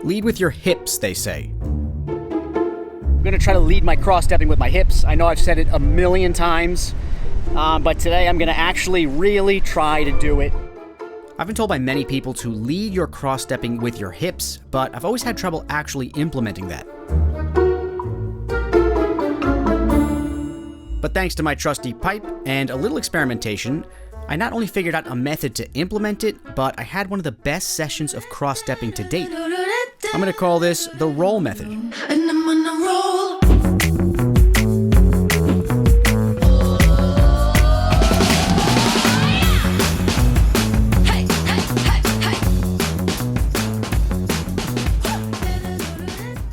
Lead with your hips, they say. I'm gonna try to lead my cross-stepping with my hips. I know I've said it a million times, but today I'm gonna actually really try to do it. I've been told by many people to lead your cross-stepping with your hips, but I've always had trouble actually implementing that. But thanks to my trusty pipe and a little experimentation, I not only figured out a method to implement it, but I had one of the best sessions of cross-stepping to date. I'm going to call this the roll method. And I'm on a roll.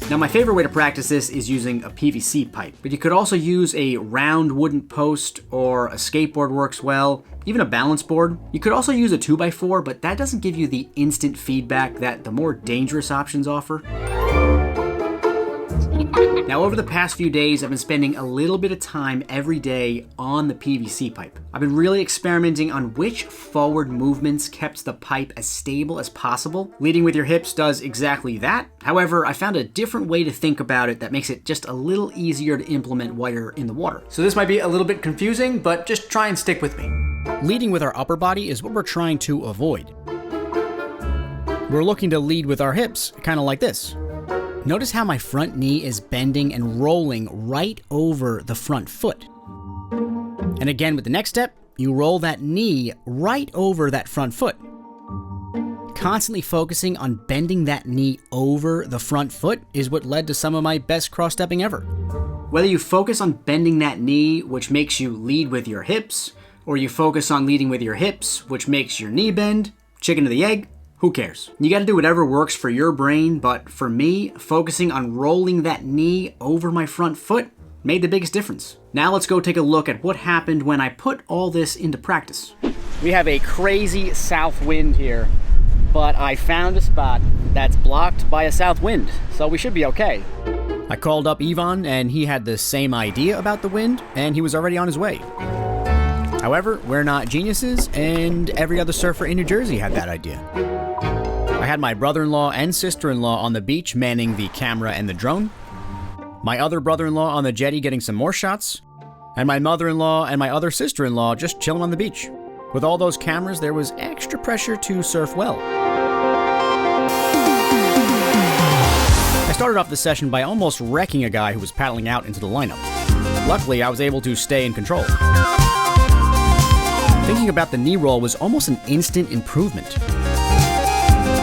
Now, my favorite way to practice this is using a PVC pipe, but you could also use a round wooden post, or a skateboard works well, even a balance board. You could also use a 2x4, but that doesn't give you the instant feedback that the more dangerous options offer. Now, over the past few days, I've been spending a little bit of time every day on the PVC pipe. I've been really experimenting on which forward movements kept the pipe as stable as possible. Leading with your hips does exactly that. However, I found a different way to think about it that makes it just a little easier to implement while you're in the water. So this might be a little bit confusing, but just try and stick with me. Leading with our upper body is what we're trying to avoid. We're looking to lead with our hips, kind of like this. Notice how my front knee is bending and rolling right over the front foot. And again, with the next step, you roll that knee right over that front foot. Constantly focusing on bending that knee over the front foot is what led to some of my best cross-stepping ever. Whether you focus on bending that knee, which makes you lead with your hips, or you focus on leading with your hips, which makes your knee bend, chicken or the egg, who cares? You gotta do whatever works for your brain, but for me, focusing on rolling that knee over my front foot made the biggest difference. Now let's go take a look at what happened when I put all this into practice. We have a crazy south wind here, but I found a spot that's blocked by a south wind, so we should be okay. I called up Ivan, and he had the same idea about the wind, and he was already on his way. However, we're not geniuses, and every other surfer in New Jersey had that idea. I had my brother-in-law and sister-in-law on the beach manning the camera and the drone, my other brother-in-law on the jetty getting some more shots, and my mother-in-law and my other sister-in-law just chilling on the beach. With all those cameras, there was extra pressure to surf well. I started off the session by almost wrecking a guy who was paddling out into the lineup. Luckily, I was able to stay in control. Thinking about the knee roll was almost an instant improvement.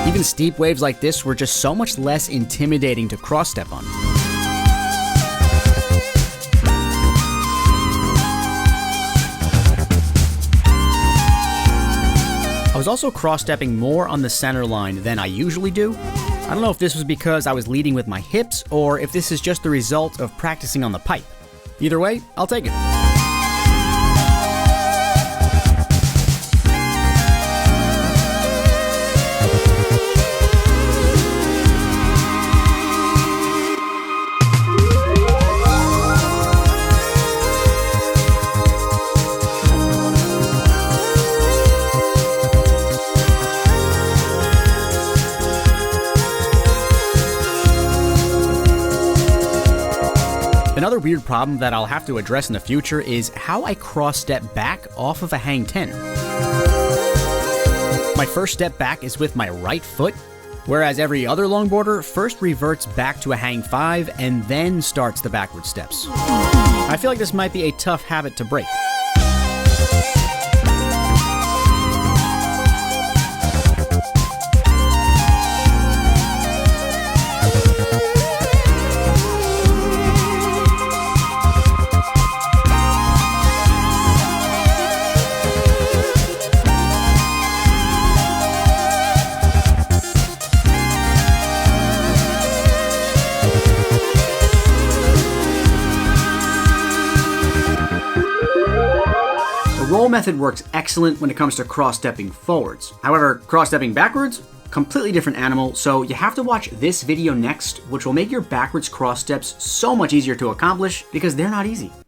Even steep waves like this were just so much less intimidating to cross-step on. I was also cross-stepping more on the center line than I usually do. I don't know if this was because I was leading with my hips, or if this is just the result of practicing on the pipe. Either way, I'll take it. Another weird problem that I'll have to address in the future is how I cross-step back off of a hang 10. My first step back is with my right foot, whereas every other longboarder first reverts back to a hang 5 and then starts the backward steps. I feel like this might be a tough habit to break. The roll method works excellent when it comes to cross-stepping forwards. However, cross-stepping backwards, completely different animal, so you have to watch this video next, which will make your backwards cross steps so much easier to accomplish because they're not easy.